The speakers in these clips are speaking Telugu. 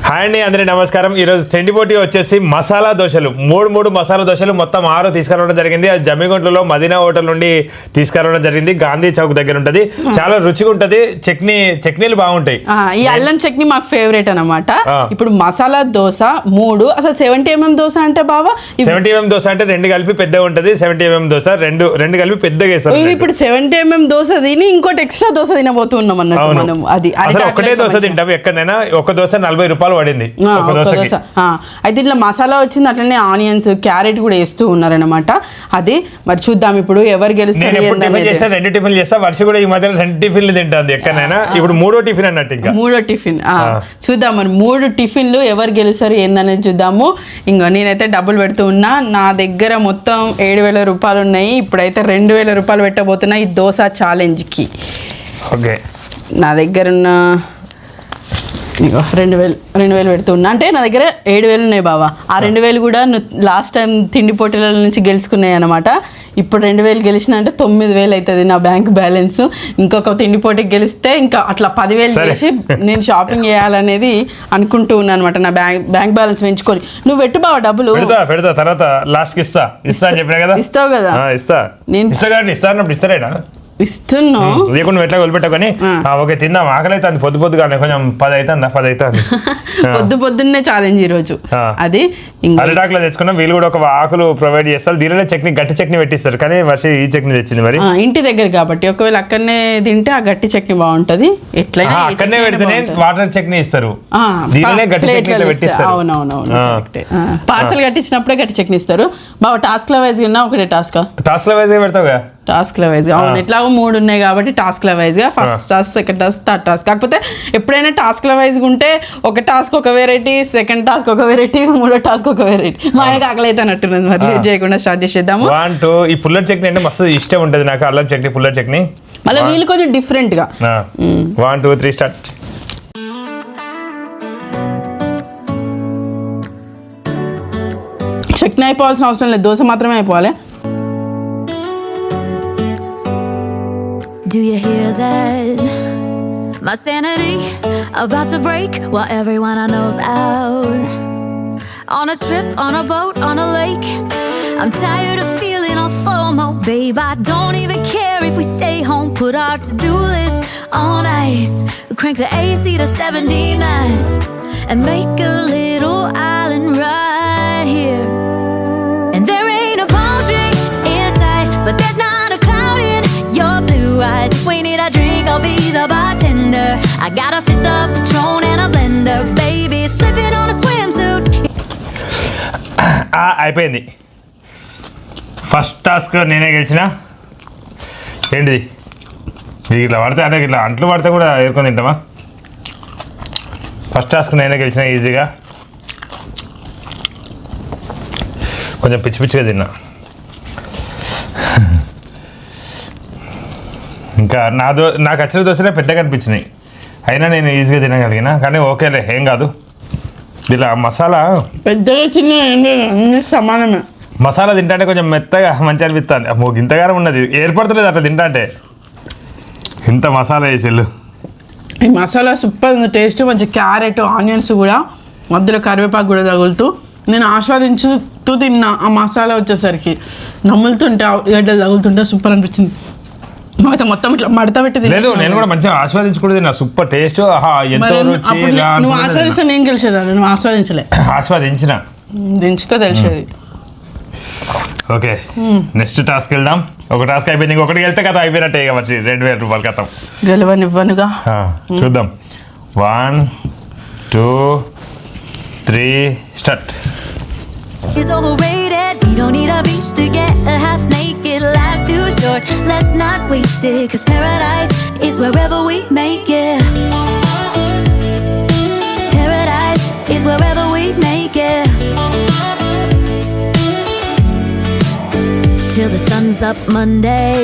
హాయ్ అండి, అందరికీ నమస్కారం. ఈరోజు చెండిపోటీ వచ్చేసి మసాలా దోశలు, మూడు మసాలా దోశలు మొత్తం 6 తీసుకురావడం జరిగింది. అది జమ్మిగుంటలో మదీనా హోటల్ నుండి తీసుకురావడం జరిగింది. గాంధీ చౌక్ దగ్గర ఉంటుంది. చాలా రుచిగా ఉంటుంది. చట్నీలు బాగుంటాయి. ఈ అల్లం చట్నీ మాకు ఫేవరెట్ అనమాట. ఇప్పుడు మసాలా దోశ 3 అసలు 70 mm దోశ అంటే బాబా 70 mm దోశ అంటే 2 కలిపి పెద్దగా ఉంటుంది. 70 mm దోశ రెండు కలిపి పెద్దగా వేస్తారు. ఇప్పుడు 70 mm దోశ తిని ఇంకోటి ఎక్స్ట్రా దోశ తినబోతున్నాం అన్నట్టు మనం. అది ఒకటే దోశ తింటాం ఎక్కడైనా. ఒక దోశ 40 రూపాయలు పడింది. అయితే ఇట్లా మసాలా వచ్చింది, అట్లనే ఆనియన్స్ క్యారెట్ కూడా వేస్తూ ఉన్నారనమాట. అది మరి చూద్దాం ఇప్పుడు ఎవరు గెలుస్తారు. 2 టిఫిన్లు చేస్తా. వర్ష కూడా ఈ మధ్యలో 2 టిఫిన్లు తింటుంది ఎక్కడైనా. ఇప్పుడు 3వ టిఫిన్ అన్నట్టు. ఇంకా 3వ టిఫిన్ చూద్దాం మరి 3 టిఫిన్లు ఎవరు గెలుస్తారు ఏందనేది చూద్దాము. ఇంకా నేనైతే డబ్బులు పెడుతూ ఉన్నా. నా దగ్గర మొత్తం 7,000 రూపాయలు ఉన్నాయి. ఇప్పుడైతే 2,000 రూపాయలు పెట్టబోతున్నా ఈ దోశ ఛాలెంజ్కి. ఓకే, నా దగ్గర ఉన్న 2,000 పెడుతున్నా. అంటే నా దగ్గర 7,000 ఉన్నాయి బావా. ఆ 2,000 కూడా లాస్ట్ టైం తిండి పోటీల నుంచి గెలుచుకున్నాయి అనమాట. ఇప్పుడు 2,000 గెలిచిన అంటే 9,000 అవుతుంది నా బ్యాంక్ బ్యాలెన్స్. ఇంకొక తిండి పోటీకి గెలిస్తే ఇంకా అట్లా 10,000 చేసి నేను షాపింగ్ చేయాలనేది అనుకుంటూ ఉన్నాను అనమాట. నా బ్యాంక్ బ్యాలెన్స్ పెంచుకొని. నువ్వు పెట్టు బావా డబ్బులు. పెడతా తర్వాత లాస్ట్ ఇస్తా అని చెప్పినా కదా. ఇస్తావు కదా. నేను ఇస్తారేనా ఇస్తున్నా. లేకుండా ఎట్లా వదిలిపెట్టుకొని ఓకే తిందాం. ఆకలి అవుతుంది పొద్దుగా. కొంచెం 10 అవుతుంది. పొద్దున్నే ఛాలెంజ్ ఈరోజు. అది అరటాకులో తెచ్చుకున్నాం. వీళ్ళు కూడా ఒక ఆకులు ప్రొవైడ్ చేస్తారు. దీనిలో చట్నీ గట్టి చట్నీ పెట్టిస్తారు. కానీ వర్ష ఈ చట్నీ తెచ్చింది. మరి ఇంటి దగ్గర కాబట్టి ఒకవేళ అక్కడనే తింటే ఆ గట్టి చట్నీ బాగుంటది. ఎట్లయినా అక్కడనే పెడితేనే వాటర్ చట్నీ ఇస్తారు. దీనినే గట్టి చట్నీ పెట్టిస్తారు. అవునవునవును. పార్సల్ కట్టించినప్పుడే గట్టి చట్నీ ఇస్తారు. బాబా టాస్క్ ల వైజ్ ఉన్నా ఒకటే టాస్క్ వైజ్ పెడతావుగా. టాస్క్ ల వైజ్ అవును. ఎట్లాగో 3 ఉన్నాయి కాబట్టి టాస్క్ ల వైజ్ గా first task, second task, third task. కాకపోతే ఎప్పుడైనా టాస్క్ ల వైజ్ ఉంటే ఒక టాస్క్ ఒక వెరైటీ, సెకండ్ టాస్క్ ఒక వెరైటీ, 3వ టాస్క్ ఒక వెరైటీ. మా ఆయనకి ఆకలి అయితే అన్నట్టున్నది. మరి లేట్ చేయకుండా స్టార్ట్ చేసేద్దాము. 1 2 ఈ పుల్లటి చట్నీ అంటే మస్తు ఇష్టం ఉంటుంది నాకు. అల్లం చట్నీ, పుల్లటి చట్నీ. మళ్ళీ వీళ్ళు కొంచెం డిఫరెంట్ గా. 1 2 3 స్టార్ట్. చట్నీ అయిపోవాల్సిన అవసరం లేదు, దోశ మాత్రమే అయిపోవాలి. Do you hear that? My sanity about to break while everyone I know's out. On a trip, on a boat, on a lake. I'm tired of feeling all FOMO, babe. I don't even care if we stay home. Put our to-do list on ice. We crank the AC to 79 and make a little island right here. And there ain't a palm tree in sight, but there's not a cloud in your blue eyes. If we need a drink, I'll be the bartender. I got a 5th of Patron and a blender, baby, slipping on a swimsuit. అయిపోయింది. ఫస్ట్ టాస్క్ నేనే గెలిచిన. ఏంటిది ఇట్లా పడితే అంటే ఇట్లా అంట్లు పడితే కూడా ఎదుర్కొని తింటామా? ఫస్ట్ టాస్క్ నేనే గెలిచిన ఈజీగా. కొంచెం పిచ్చిగా తిన్నా. ఇంకా నాకు వచ్చిన దోశలే పెద్దగా అనిపించినాయి. అయినా నేను ఈజీగా తినగలిగిన. కానీ ఓకేలే, ఏం కాదు. ఇలా మసాలా పెద్దగా చిన్న అన్ని సమానమే. మసాలా తింటే కొంచెం మెత్తగా మంచి అనిపిస్తుంది. ఇంతగానే ఉన్నది ఏర్పడతలేదు అట్లా తింటే. ఇంత మసాలా వేసేళ్ళు. ఈ మసాలా సూపర్ ఉంది, టేస్ట్ మంచి. క్యారెట్, ఆనియన్స్ కూడా మధ్యలో కరివేపాకు కూడా తగులుతూ నేను ఆస్వాదించుతూ తిన్నా. ఆ మసాలా వచ్చేసరికి నమ్ములుతుంటే గడ్డలు తగులుతుంటే సూపర్ అనిపించింది. మొత్తం ఇట్లా మడత పెట్టి లేదు, నేను కూడా మంచిగా ఆస్వాదించుకుంటే తిన్నా. Super taste. నువ్వు ఆస్వాదిస్తే నేను గెలిచేదాన్ని. నువ్వు ఆస్వాదించలే. ఆస్వాదించిన దించితే తెలిసేది. ఓకే, నెక్స్ట్ టాస్క్ వెళ్దాం. ఒక టాస్క్ అయిపోయింది, ఇంకొకటి వెళ్తే కథ అయిపోయినట్టే. ఇక వచ్చి 2,000 రూపాయలు కథం. గెలవనివ్వనుగా. చూద్దాం. 1 2 3 start. Is overrated. We don't need a beach to get a half naked. Life's too short, let's not waste it. 'Cause paradise is wherever we make it. Paradise is wherever we make it. Till the sun's up Monday,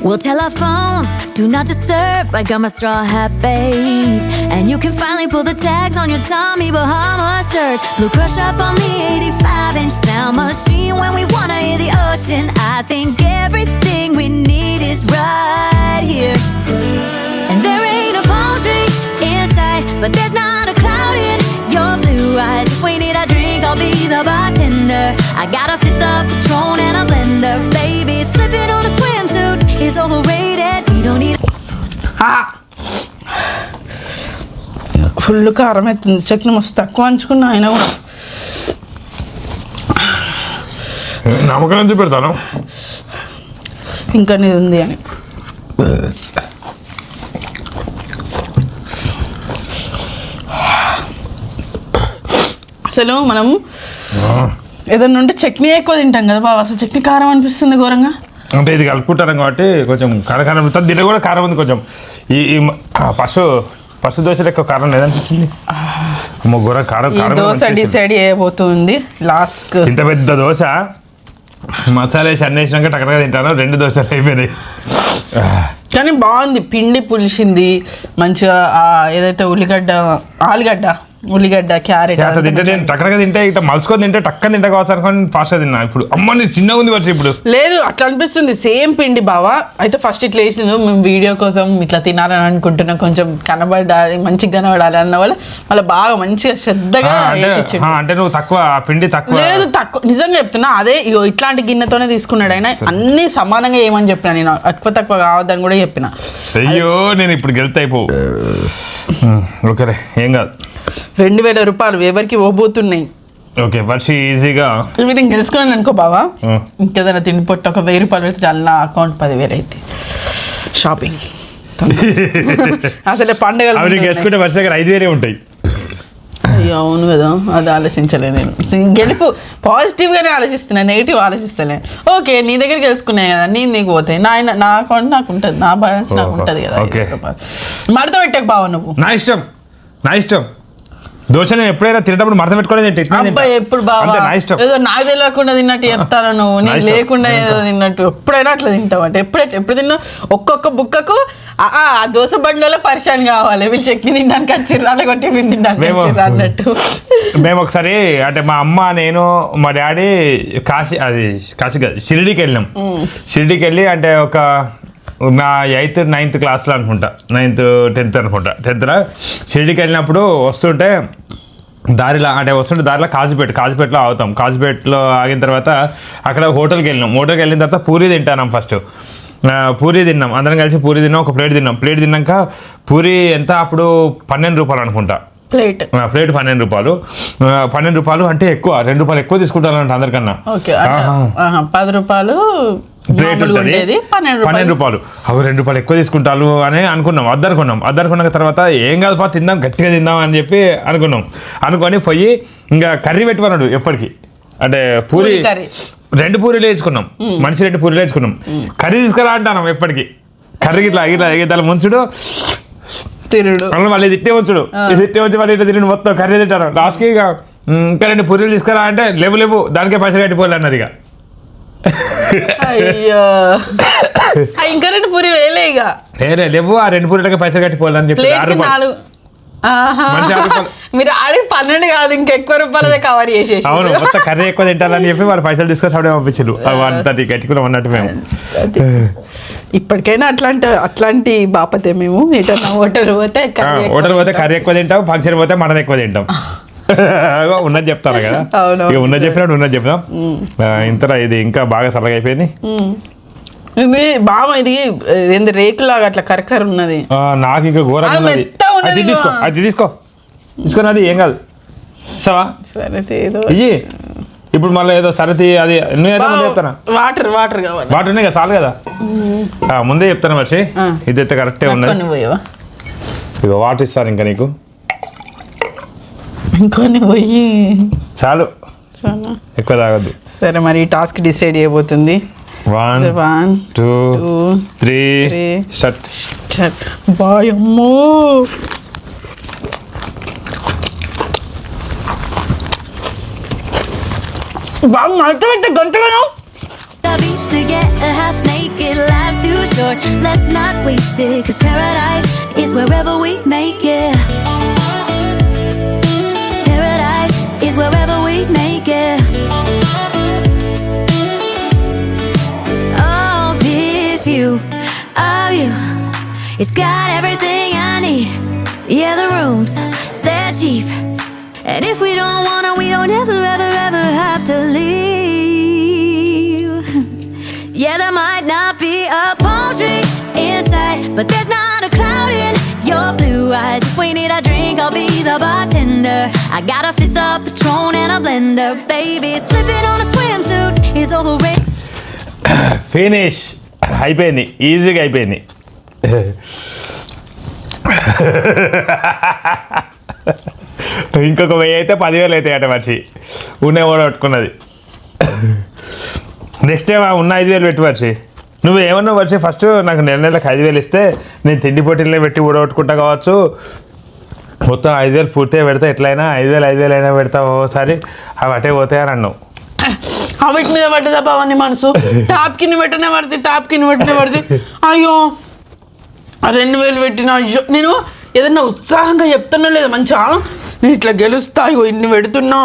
we'll tell our phones, do not disturb. I got my straw hat, babe. And you can finally pull the tags on your Tommy Bahama shirt. Blue crush up on the 85-inch sound machine. When we wanna hear the ocean, I think everything we need is right here. And there ain't a palm tree in sight, but there's not a cloud in full కారం అవుతుంది. చట్నీ మస్తు తక్కువ అంచుకున్నా అయినా కూడా నమ్మకం చూపెడతాను ఇంకా నీది ఉంది అని. అసలు మనం ఏదన్నా ఉంటే చట్నీ ఎక్కువ తింటాం కదా బాబు, అసలు చట్నీ కారం అనిపిస్తుంది ఘోరంగా. అంటే ఇది కలుపుకుంటాను కాబట్టి కొంచెం కారం ఉంటుంది. దీంట్లో కూడా కారం ఉంది కొంచెం. ఈ పసు దోశ ఎక్కువ కారం లేదనిపించింది. ఘోరం కారం ఈ దోశ డిసైడ్ చేయబోతుంది లాస్ట్. ఇంత పెద్ద దోశ మసాలా వేసి అన్నేసినాక టక్కగా తింటాను. 2 దోశలు అయిపోయినాయి. కానీ బాగుంది, పిండి పులిసింది మంచిగా. ఏదైతే ఉల్లిగడ్డ క్యారెట్ తింటే నేను టక్కగా తింటే ఇట్లా మలుచుకొని తింటే టక్కన తింటే కావచ్చు అనుకోని ఫాస్ట్గా తిన్నా. ఇప్పుడు అమ్మ నీ చిన్నగా ఉంది వచ్చి ఇప్పుడు లేదు అట్లా అనిపిస్తుంది. సేమ్ పిండి బావా. అయితే ఫస్ట్ ఇట్లా వేసింది, మేము వీడియో కోసం ఇట్లా తినాలని అనుకుంటున్నాం, కొంచెం కనబడాలి మంచిగా కనబడాలి అన్న వాళ్ళు మళ్ళీ బాగా మంచిగా శ్రద్ధగా అంటే నువ్వు తక్కువ పిండి తక్కువ లేదు తక్కువ నిజంగా చెప్తున్నా. అదే ఇట్లాంటి గిన్నెతోనే తీసుకున్నాడు ఆయన. అన్ని సమానంగా ఏమని చెప్పిన నేను, ఎక్కువ తక్కువ కావద్దని కూడా చెప్పిన. అయ్యో నేను ఇప్పుడు గెలితే అయిపో. ఓకేరే ఏం కాదు. 2000 రూపాయలు ఎవరికి ఇవ్వబోతున్నాయి. ఓకే వర్షి ఈజీగా ఇవి నేను గెలుచుకున్నాను అనుకో బావా, ఇంకేదైనా తిండి పొట్టు ఒక 1000 రూపాయలు పెడితే చాలా, నా అకౌంట్ 10,000 అయితే షాపింగ్. అసలు పండుగలు గెలుచుకుంటే వర్ష దగ్గర 5,000 ఉంటాయి. అయ్యో అవును కదా, అది ఆలోచించలే నేను. గెలుపు పాజిటివ్గానే ఆలోచిస్తున్నాను, నెగిటివ్ ఆలోచిస్తలే. ఓకే నీ దగ్గర గెలుచుకున్నాయి కదా, నీకు పోతాయి. నా అకౌంట్ నాకు ఉంటుంది, నా బ్యాలెన్స్ నాకు ఉంటుంది కదా. మడత పెట్టకు బావ నువ్వు. నా ఇష్టం దోశ నేను ఎప్పుడైనా తినేటప్పుడు మడత పెట్టుకోలేదు. అబ్బాయి ఎప్పుడు బావా ఏదో నాకు తెలియకుండా తిన్నట్టు చెప్తాను నువ్వు, నేను లేకుండా ఏదో తిన్నట్టు. ఎప్పుడైనా అట్లా తింటావు అంటే ఎప్పుడు తిన్నా ఒక్కొక్క బుక్కకు ఆ దోశ బండిలో పరిశాన్ కావాలి. వీళ్ళు చట్నీ తినడానికి వచ్చిర్రు, అలాగొట్టి వీళ్ళు తినడానికి వచ్చిర్రు అన్నట్టు. మేము ఒకసారి అంటే మా అమ్మ నేను మా డాడీ కాశీ కాదు షిరిడీకి వెళ్ళినాం. షిరిడీకి వెళ్ళి అంటే ఒక నా 8th 9th క్లాస్లో అనుకుంటా, 9th 10th అనుకుంటా. 10th షిరిడీకి వెళ్ళినప్పుడు వస్తుంటే దారిలో కాజీపేటలో ఆగుతాం. కాజీపేటలో ఆగిన తర్వాత అక్కడ హోటల్కి వెళ్ళిన తర్వాత పూరి తింటాను. ఫస్ట్ పూరి తిన్నాం, అందరం కలిసి పూరి తిన్నాం. ఒక ప్లేట్ తిన్నాక పూరి ఎంత అప్పుడు 12 రూపాయలు అనుకుంటా ప్లేట్. 12 రూపాయలు. 12 రూపాయలు అంటే ఎక్కువ, 2 రూపాయలు ఎక్కువ తీసుకుంటారంట అందరికన్నా. 10 రూపాయలు ప్లేట్ ఉంటుంది, 12 రూపాయలు. అవి 2 రూపాయలు ఎక్కువ తీసుకుంటారు అని అనుకున్నాం. అద్దరుకున్న తర్వాత ఏం కాదు పా తిందాం, గట్టిగా తిందాం అని చెప్పి అనుకొని పోయి ఇంకా కర్రీ పెట్టుకున్నాడు ఎప్పటికి. అంటే పూరి 2 పూరీలు వేసుకున్నాం, మనిషి 2 పూరీలు వేసుకున్నాం. కర్రీ తీసుకురా అంటాను ఎప్పటికి. కర్రీ ఇట్లా ముంచుడు తిరుడు మళ్ళీ తిట్టే వచ్చుడు మళ్ళీ ఇట్లా తిరిగి మొత్తం కర్రీ తింటారు. లాస్ట్కి ఇక ఇంకా 2 పూరీలు తీసుకురా అంటే లేవు దానికే పైసలు కట్టిపోలే అన్నది. ఇక అయ్యో ఇంకా 2 పూరి వేలే ఇక లేవు, ఆ 2 పూరీలకి పైసలు కట్టిపోవాలని చెప్పి మీరు ఆడి 12 కాదు ఇంకెక్కువ రూపాయలదే కవర్ చేసేసి. అవును మొత్తం కర్రీ ఎక్కువ తింటారని చెప్పి వాళ్ళు పైసలు తీసుకొని అప్పుడే పంపించారు. 130 కట్టుకున్నాం అన్నట్టు మేము. ఇప్పటికైనా అట్లాంటి బాపతే మేము ఎటన్నా హోటల్ పోతే కర్రీ ఎక్కువ తింటాం, ఫంక్షన్ పోతే మటన్ ఎక్కువ తింటాం. ఉన్నది చెప్తాను కదా, ఇక ఉన్నది చెప్పినట్టు ఉన్నది చెప్తాం. ఇంతలో ఇది ఇంకా బాగా సరళగా అయిపోయింది. ఇది బాగా ఇది ఏంది రేకులాగా అట్లా కరకర ఉన్నది. నాకు ఇంకా ఘోరంగా ఉన్నది. అది తీసుకొని అది ఏం కాదు సవా సరే ఇయ్యి. ఇప్పుడు మళ్ళీ ఏదో సరతి అది చెప్తాను. వాటర్ కావాలి, వాటర్ ఉన్నాయి కదా చాలు కదా. ముందే చెప్తాను మర్చి, ఇదైతే కరెక్టే ఉన్నది. ఇక వాటర్ ఇస్తాను ఇంకా నీకు ఇంకొని పోయి చాలు, ఎక్కువ తాగద్దు. సరే మరి ఈ టాస్క్ డిసైడ్ చేయబోతుంది. 1 2 3 స్టార్ట్. బాయమ్మో బాగా మాట్లాడితే గంటగాను. The beach to get a half naked, life's too short, let's not waste it, 'cause paradise is wherever we make it. Paradise is wherever we make it. Oh, this view of you, it's got everything I need. Yeah, the rooms, they're cheap, and if we don't wanna, we don't ever have to leave. Yeah, there might not be a palm tree inside, but there's not a cloud your blue eyes. If we need a drink, I'll be the bartender. I got a fifth of Patron and a blender. Baby, slipping on a swimsuit is overrated. Finish అయిపోయింది, ఈజీగా అయిపోయింది. ఇంకొక 1000 అయితే 10,000 అవుతాయి అట మర్చి ఉన్నే ఓడగొట్టుకున్నది. నెక్స్ట్ టైం ఉన్న 5,000 పెట్టి మర్చి నువ్వు ఏమన్నా వచ్చి ఫస్ట్ నాకు నెలకు 5,000 ఇస్తే నేను తిండి పోటీలే పెట్టి ఊడగొట్టుకుంటా కావచ్చు, మొత్తం 5,000 పూర్తిగా పెడతా, ఎట్లయినా 5,000 అయినా పెడతా ఓసారి, అవి అటే పోతాయని అన్నావు. వీటి మీద పడ్డదా బావని మనసు, టాప్ కింద పెట్టనే పడితే అయ్యో 2,000 పెట్టిన, అయ్యో నేను ఏదన్నా ఉత్సాహంగా చెప్తున్నా లేదా మంచిగా నేను ఇట్లా గెలుస్తా, అయ్యో ఇన్ని పెడుతున్నా,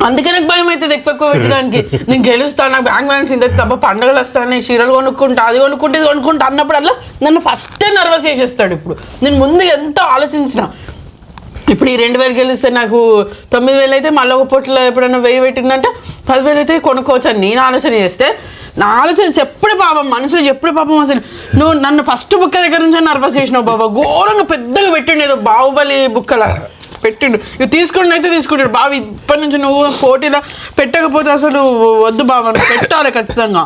అందుకే నాకు భయం అవుతుంది ఎక్కువ పెట్టడానికి. నేను గెలుస్తాను, నాకు బ్యాంక్ బ్యాలెన్స్ ఇంత తప్ప, పండుగలు వస్తాను, నేను చీరలు కొనుక్కుంటా, అది కొనుక్కుంటే ఇది కొనుక్కుంటా అన్నప్పుడల్లా నన్ను ఫస్టే నర్వస్ చేసేస్తాడు. ఇప్పుడు నేను ముందు ఎంతో ఆలోచించిన, ఇప్పుడు ఈ 2,000 గెలిస్తే నాకు 9,000 అయితే మళ్ళీ ఒక పొట్లో ఎప్పుడైనా 1,000 పెట్టిందంటే 10,000 అయితే కొనుక్కోవచ్చు అని నేను ఆలోచన చేస్తే, నా ఆలోచన ఎప్పుడు పాపం మనసులో ఎప్పుడు పాపం అసలు నువ్వు నన్ను ఫస్ట్ బుక్క దగ్గర నుంచి నర్వస్ చేసినావు బాబా, ఘోరంగా పెద్దగా పెట్టిండు, ఏదో బాహుబలి బుక్కలా పెట్టిండు, ఇవి తీసుకుంటే అయితే తీసుకుంటాడు బాబు. ఇప్పటి నుంచి నువ్వు పోటీలో పెట్టకపోతే అసలు వద్దు బాబా, పెట్టాలి ఖచ్చితంగా.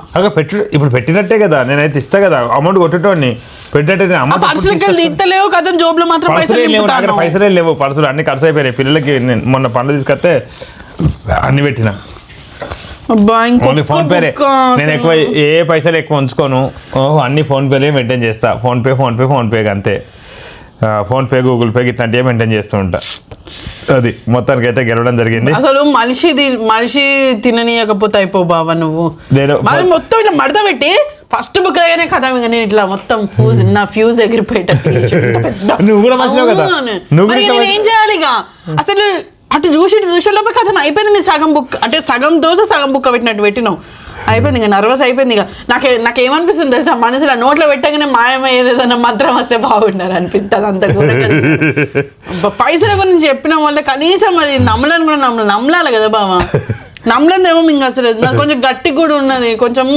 ఇప్పుడు పెట్టినట్టే కదా, నేనైతే ఇస్తా కదా అమౌంట్ కొట్టేటోని, పెట్టినట్టే అమౌంట్ పర్సులు తీస్తలేవు కదా, జోబులో మాత్రం పైసలే లేవు, పర్సులు అన్ని ఖర్చు అయిపోయినాయి. పిల్లలకి మొన్న పండ్లు తీసుకొస్తే అన్ని పెట్టిన, ఓన్లీ ఫోన్ పేరే. నేను ఎక్కువ ఏ పైసలు ఎక్కువ ఉంచుకోను, అన్ని ఫోన్ పేలే మెయింటైన్ చేస్తా, ఫోన్ పే అంతే, ఫోన్పే గూగుల్ పే ఇట్లాంటివి మెయింటైన్ చేస్తూ ఉంటా. అది మొత్తానికి అయితే గెలవడం జరిగింది. అసలు మనిషి తిననీయకపోతే అయిపో బాబా నువ్వు, మరి మొత్తం ఇట్లా మడత పెట్టి ఫస్ట్ బుక్ అయ్యానే కదా, ఇంకా నేను ఇట్లా మొత్తం నా ఫ్యూజ్ ఎగిరిపోయేటట్టు నువ్వు కూడా మంచిగా కదా, నేను ఏం చేయాలి ఇక అసలు అటు చూసేలోపే కథ అయిపోయింది. నేను సగం బుక్ అంటే సగం దోశ సగం బుక్క పెట్టినట్టు పెట్టినావు, అయిపోయింది ఇంకా నర్వస్ అయిపోయింది. ఇక నాకేమనిపిస్తుంది తెలుసా, మనసులో నోట్లో పెట్టగానే మాయమయ్యేదన్నా మంత్రం వస్తే బాగుండాలి అనిపిస్తుంది. అంత పైసల గురించి చెప్పిన వల్ల కనీసం అది నమ్మలని కూడా నమ్మలాలి కదా బావా, నమ్మలేదేమో ఇంకా అసలు నాకు కొంచెం గట్టి కూడా ఉన్నది, కొంచెం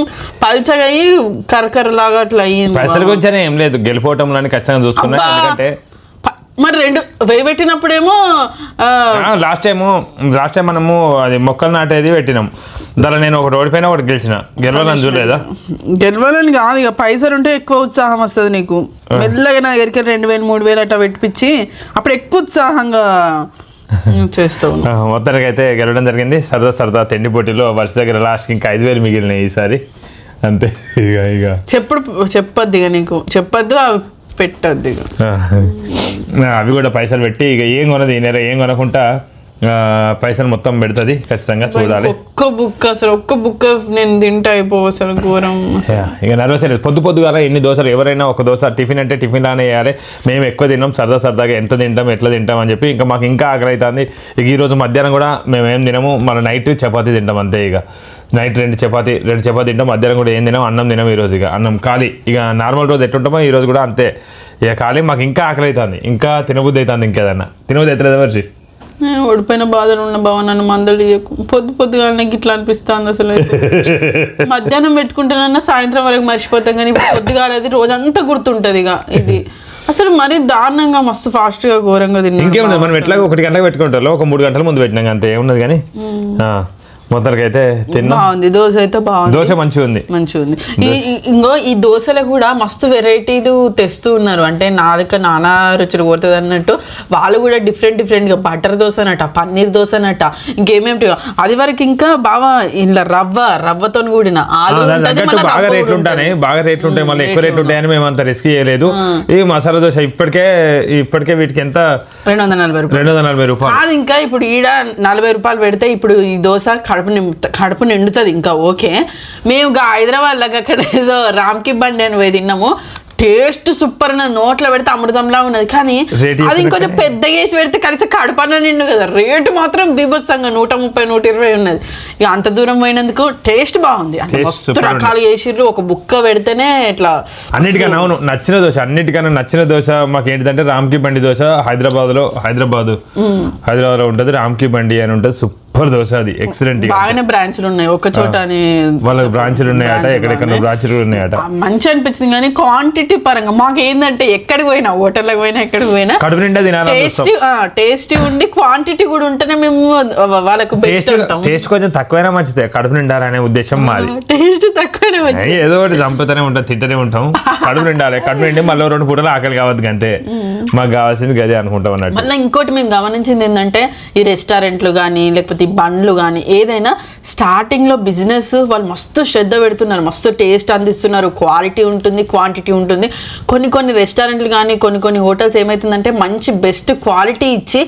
పల్చగా అయ్యి కరకరలాగా అట్లా అయ్యింది. పైసల గురించి ఏం లేదు, గెలిపోవటం ఖచ్చితంగా చూస్తున్నా. ఎందుకంటే మరి 2,000 పెట్టినప్పుడేమో లాస్ట్ టైం మనము అది మొక్కలు నాటేది పెట్టినాం, దానిలో నేను ఒకటి ఓడిపోయినా ఒకటి గెలిచిన, గెలవాలని చూడలేదా? గెలవాలని కాదు, ఇక పైసలు ఉంటే ఎక్కువ ఉత్సాహం వస్తుంది నీకు. మెల్లగా నా దగ్గరికి 2,000 3,000 అట్లా పెట్టించి అప్పుడు ఎక్కువ ఉత్సాహంగా చేస్తావు. మొత్తానికి అయితే గెలవడం జరిగింది. సరదా తిండి పోటీలో వర్ష దగ్గర లాస్ట్కి ఇంకా 5,000 మిగిలినాయి ఈసారి, అంతే. ఇక చెప్పొద్దు, ఇక నీకు చెప్పొద్దు, పెట్టద్దు. అవి కూడా పైసలు పెట్టి ఇక ఏం కొనది ఈ నెల, ఏం కొనకుండా పైసలు మొత్తం పెడుతుంది ఖచ్చితంగా, చూడాలి. ఒక్క బుక్క నేను తింటా అయిపో అసలు ఘోరం. ఇక నర్వస్ లేదు, పొద్దుగా ఎన్ని దోశలు, ఎవరైనా ఒక దోశ టిఫిన్ అంటే టిఫిన్ లానే వేయాలి. మేము ఎక్కువ తిన్నాం, సరదాగా ఎంత తింటాం ఎట్లా తింటాం అని చెప్పి ఇంకా మాకు ఇంకా ఆకలి అవుతుంది. ఇక ఈరోజు మధ్యాహ్నం కూడా మేము ఏం తినము, మన నైట్ చపాతీ తింటాం అంతే. ఇక నైట్ 2 చపాతీ తింటాం, మధ్యాహ్నం కూడా ఏం తినాం, అన్నం తినాం. ఈరోజు ఇక అన్నం ఖాళీ. ఇక నార్మల్ రోజు ఎట్టుంటామో ఈరోజు కూడా అంతే ఇక ఖాళీ. మాకు ఇంకా ఆకలి అవుతుంది, ఇంకా తినబుద్ధి అవుతుంది, ఇంకేదన్నా తినబుద్ధి అవుతుంది మర్చి. నేను ఓడిపోయిన బాధలు ఉన్న బావ, నన్ను మందలు పొద్దుగా నాకు ఇట్లా అనిపిస్తుంది అసలు. మధ్యాహ్నం పెట్టుకుంటానన్నా సాయంత్రం వరకు మర్చిపోతాం, కానీ పొద్దుగా అది రోజంతా గుర్తుంటది. ఇక ఇది అసలు మరీ దారుణంగా మస్తు ఫాస్ట్ గా ఘోరంగా తిన్నాం. ఇంకేముంది, మనం ఎట్లా 1 గంటలకు పెట్టుకుంటారు, ఒక 3 గంటల ముందు పెట్టినాం అంతే, ఏమున్నది. కానీ మొత్తానికి అయితే బాగుంది దోశ, అయితే బాగుంది, దోశ మంచిగా ఉంది. ఇంకో ఈ దోశలు కూడా మస్తు వెరైటీలు తెస్తూ ఉన్నారు, అంటే నానా రుచులు కోరుతుంది అన్నట్టు. వాళ్ళు కూడా డిఫరెంట్ గా బటర్ దోశ అనట, పన్నీర్ దోశ అనట, ఇంకేమేమిటి అది వరకు ఇంకా బాగా ఇలా రవ్వతో కూడిన ఆలు బాగా రేట్లు ఉంటాయి, మళ్ళీ ఎక్కువ రేట్లు ఉంటాయని మేము అంత రిస్క్ చేయలేదు. ఈ మసాలా దోశ ఇప్పటికే వీటికి ఎంత 240 రూపాయలు. అది ఇంకా ఇప్పుడు ఈడ 40 రూపాయలు పెడితే ఇప్పుడు ఈ దోశ కడుపు నిండుతుంది ఇంకా ఓకే. మేము హైదరాబాద్ లాగా అక్కడ ఏదో రామ్కి బండి అని పోయి తిన్నాము, టేస్ట్ సూపర్ ఉన్నది, నోట్లో పెడితే అమృతంలా ఉన్నది. కానీ అది ఇంకొంచెం పెద్దగా వేసి పెడితే కనీసం కడపన నిండు కదా, రేటు మాత్రం బీభత్సంగా 130 120 ఉన్నది. ఇక అంత దూరం పోయినందుకు టేస్ట్ బాగుంది అంటే Taste మస్తు super రకాలు చేసిర్రు. ఒక బుక్క పెడితేనే ఇట్లా అన్నిటికన్నా అవును నచ్చిన దోశ, అన్నిటికన్నా నచ్చిన దోశ మాకు ఏంటిదంటే రామ్కి బండి దోశ. హైదరాబాద్ లో ఉంటుంది రామ్కి బండి అని ఉంటుంది. సూపర్ దోశ, అది ఎక్సలెంట్. బాగానే బ్రాంచ్లు ఉన్నాయి, ఒక చోట అని వాళ్ళకి బ్రాంచ్లు ఉన్నాయట, ఎక్కడెక్కడ బ్రాంచ్లు ఉన్నాయట. మంచి అనిపించింది. కానీ క్వాంటిటీ పరంగా మాకు ఏంటంటే ఎక్కడికి పోయినా, హోటల్కి పోయినా ఎక్కడికి పోయినా కడుపు నిండా టేస్టీ ఉండి క్వాంటిటీ కూడా ఉంటేనే మేము వాళ్ళకు బెస్ట్ ఉంటాం. టేస్ట్ కొంచెం తక్కువైనా మంచిదే, కడుపు నిండాలనే ఉద్దేశం మాది. టేస్ట్ తక్కువనే మంచిది. ఏదో ఒకటి చంపుతూనే ఉంటాం, తింటూనే ఉంటాం. కడుపు నిండాలి, కడుపు నిండి మళ్ళీ 2 పూటలు ఆకలి కావద్దు అంతే. మాకు కావాల్సింది గదే అనుకుంటాం అన్నట్టు. మళ్ళీ ఇంకోటి మేము గమనించింది ఏంటంటే ఈ రెస్టారెంట్లు కానీ లేకపోతే ఈ బండ్లు కానీ ఏదైనా స్టార్టింగ్ లో బిజినెస్ వాళ్ళు మస్తు శ్రద్ధ పెడుతున్నారు, మస్తు టేస్ట్ అందిస్తున్నారు, క్వాలిటీ ఉంటుంది, క్వాంటిటీ ఉంటుంది. కొన్ని రెస్టారెంట్లు కానీ కొన్ని హోటల్స్ ఏమవుతుందంటే మంచి బెస్ట్ క్వాలిటీ ఇచ్చి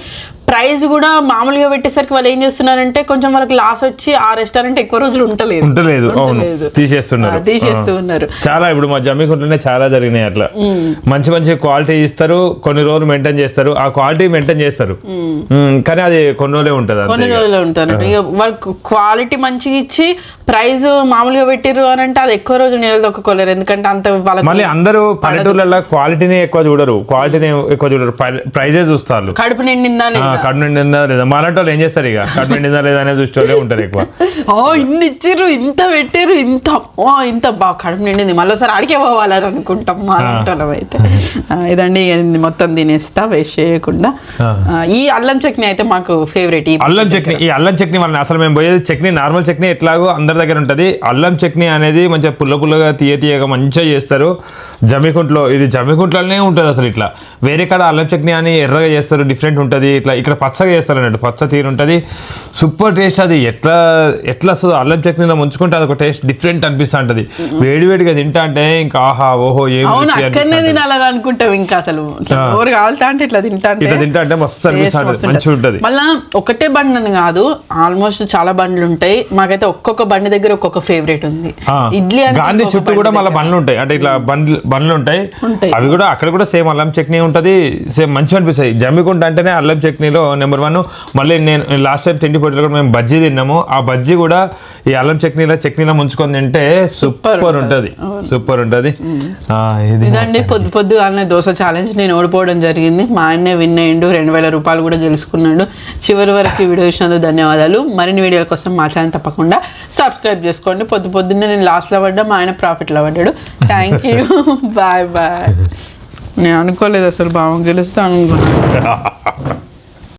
ప్రైస్ కూడా మామూలుగా పెట్టేసరికి వాళ్ళు ఏం చేస్తున్నారంటే కొంచెం వాళ్ళకి లాస్ వచ్చి ఆ రెస్టారెంట్ ఎక్కువ రోజులు ఉంటలేదు. అవును, తీసేస్తూ ఉన్నారు చాలా. ఇప్పుడు మా జమ్మికుంటలోనే చాలా జరిగినాయి అట్లా. మంచి క్వాలిటీ ఇస్తారు, కొన్ని రోజులు మెయింటైన్ చేస్తారు, ఆ క్వాలిటీ మెయింటైన్ చేస్తారు, కానీ అది కొన్ని రోజులే ఉంటారు. ఇక వాళ్ళకి క్వాలిటీ మంచిగా ఇచ్చి ప్రైస్ మామూలుగా పెట్టిర్రు అని అంటే అది ఎక్కువ రోజులు నిలదొక్కలేరు. ఎందుకంటే అంత వాళ్ళకి మళ్ళీ అందరూ పల్లెటూర్లలో క్వాలిటీని ఎక్కువ చూడరు, ప్రైజే చూస్తారు. కడుపు నిండిందా లేదా మాలాంటి వాళ్ళు ఏం చేస్తారు, ఇక కడుపు నిండిందా లేదా అనేది చూస్తే ఉంటారు ఎక్కువ. ఇన్ని ఇచ్చిర్రు, ఇంత పెట్టారు, ఇంత బాగా కడుపు నిండింది, మళ్ళీసారి ఆడికే పోవాలని అనుకుంటాం మాలాంటి వాళ్ళం అయితే. ఇదండి మొత్తం తినేస్తా వేస్ట్ చేయకుండా. ఈ అల్లం చట్నీ అయితే మాకు ఫేవరెట్. ఈ అల్లం చట్నీ వల్ల అసలు మేము పోయేది చట్నీ, నార్మల్ చట్నీ ఎట్లాగో అందరి దగ్గర ఉంటుంది. అల్లం చట్నీ అనేది మంచిగా పుల్లగా తీయగా మంచిగా చేస్తారు జమ్మికుంటలో. ఇది జమ్మికుంటలోనే ఉంటుంది అసలు. ఇట్లా వేరే కాడ అల్లం చట్నీ అని ఎర్రగా చేస్తారు, డిఫరెంట్ ఉంటుంది. ఇట్లా ఇక్కడ పచ్చగా చేస్తారు అన్నట్టు, పచ్చ తీరు ఉంటుంది, సూపర్ టేస్ట్. అది ఎట్లా వస్తుందో అల్లం చట్నీలో ముంచుకుంటే అది ఒక టేస్ట్ డిఫరెంట్ అనిపిస్తూ ఉంటుంది. వేడివేడిగా తింటా అంటే ఇంకా ఆహా ఓహో అక్కడనే తినాలి అనుకుంటాం. ఇంకా అసలు కావాలంటే అంటే ఇట్లా తింటా అంటే మస్తు అనిపిస్తుంది, మంచిగా ఉంటుంది. మళ్ళీ ఒకటే బండి అని కాదు, ఆల్మోస్ట్ చాలా బండ్లు ఉంటాయి. మాకైతే ఒక్కొక్క బండి దగ్గర ఒక్కొక్క ఫేవరెట్ ఉంది. ఇడ్లీ గాంధీ చుట్టూ కూడా మళ్ళీ బండ్లు ఉంటాయి, అంటే ఇట్లా బండ్లు ఉంటాయి. అవి కూడా అక్కడ కూడా సేమ్ అల్లం చట్నీ ఉంటుంది, సేమ్ మంచిగా అనిపిస్తాయి. జమ్మికుంట అంటేనే అల్లం చట్నీలో నెంబర్ 1. మళ్ళీ నేను లాస్ట్ టైం తిండిపోటీలో కూడా మేము బజ్జీ తిన్నాము. ఆ బజ్జీ కూడా ఈ అల్లం చట్నీలో ముంచుకొని తింటే సూపర్ ఉంటుంది. ఇదండి పొద్దుగానే దోశ ఛాలెంజ్ నేను ఓడిపోవడం జరిగింది. మా ఆయన్నే విన్ అయ్యిండు, 2000 రూపాయలు కూడా గెలుచుకున్నాడు. చివరి వరకు వీడియో చూసినందుకు ధన్యవాదాలు. మరిన్ని వీడియోల కోసం మా ఛానల్ తప్పకుండా సబ్స్క్రైబ్ చేసుకోండి. పొద్దున్నే నేను లాస్ట్లో పడ్డా, మా ఆయన ప్రాఫిట్లో పడ్డాడు. Thank you, bye. నేను అనుకోలేదు అసలు బాగా గెలుస్తాను అనుకున్నాను.